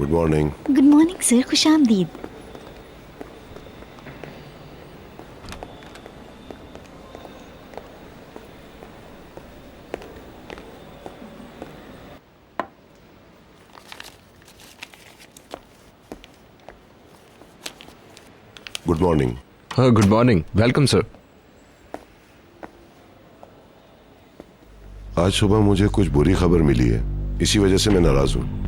Good morning. Good morning sir, खुश आमदीद। Good morning. हाँ, गुड मॉर्निंग। Welcome sir. आज सुबह मुझे कुछ बुरी खबर मिली है, इसी वजह से मैं नाराज हूं।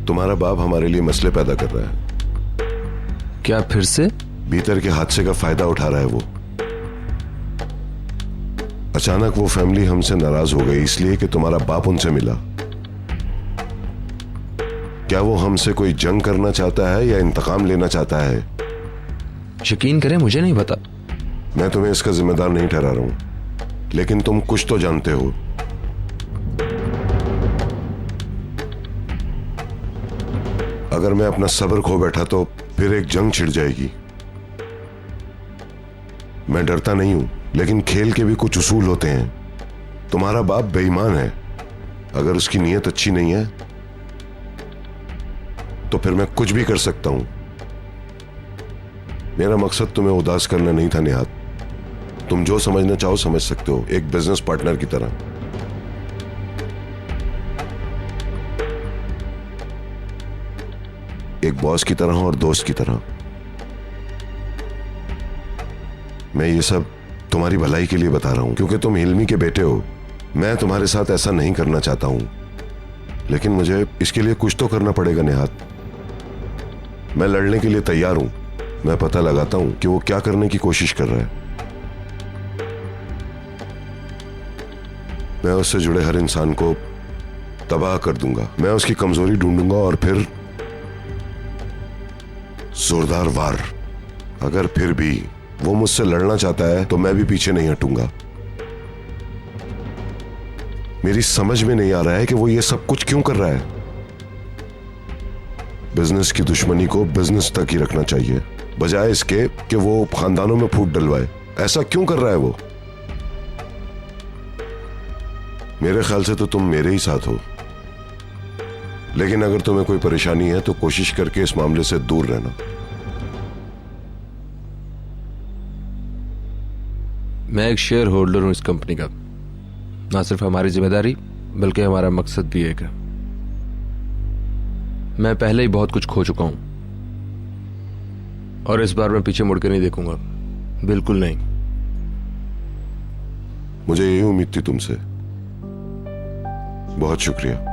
तुम्हारा बाप हमारे लिए मसले पैदा कर रहा है। क्या फिर से? भीतर के हादसे का फायदा उठा रहा है वो। अचानक वो फैमिली हमसे नाराज हो गई इसलिए कि तुम्हारा बाप उनसे मिला। क्या वो हमसे कोई जंग करना चाहता है या इंतकाम लेना चाहता है? यकीन करें, मुझे नहीं पता। मैं तुम्हें इसका जिम्मेदार नहीं ठहरा रहा हूं, लेकिन तुम कुछ तो जानते हो। अगर मैं अपना सब्र खो बैठा तो फिर एक जंग छिड़ जाएगी। मैं डरता नहीं हूं, लेकिन खेल के भी कुछ उसूल होते हैं। तुम्हारा बाप बेईमान है। अगर उसकी नीयत अच्छी नहीं है तो फिर मैं कुछ भी कर सकता हूं। मेरा मकसद तुम्हें उदास करना नहीं था निहात। तुम जो समझना चाहो समझ सकते हो, एक बिजनेस पार्टनर की तरह। एक बॉस की तरह और दोस्त की तरह। मैं ये सब तुम्हारी भलाई के लिए बता रहा हूं, क्योंकि तुम हिल्मी के बेटे हो। मैं तुम्हारे साथ ऐसा नहीं करना चाहता हूं, लेकिन मुझे इसके लिए कुछ तो करना पड़ेगा निहात। मैं लड़ने के लिए तैयार हूं। मैं पता लगाता हूं कि वो क्या करने की कोशिश कर रहा है। मैं उससे जुड़े हर इंसान को तबाह कर दूंगा। मैं उसकी कमजोरी ढूंढूंगा और फिर जोरदार वार। अगर फिर भी वो मुझसे लड़ना चाहता है तो मैं भी पीछे नहीं हटूंगा। मेरी समझ में नहीं आ रहा है कि वो ये सब कुछ क्यों कर रहा है। बिजनेस की दुश्मनी को बिजनेस तक ही रखना चाहिए, बजाय इसके कि वो खानदानों में फूट डलवाए। ऐसा क्यों कर रहा है वो? मेरे ख्याल से तो तुम मेरे ही साथ हो, लेकिन अगर तुम्हें कोई परेशानी है तो कोशिश करके इस मामले से दूर रहना। मैं एक शेयर होल्डर हूं इस कंपनी का। ना सिर्फ हमारी जिम्मेदारी बल्कि हमारा मकसद भी एक है। मैं पहले ही बहुत कुछ खो चुका हूं और इस बार मैं पीछे मुड़ के नहीं देखूंगा, बिल्कुल नहीं। मुझे यही उम्मीद थी तुमसे। बहुत शुक्रिया।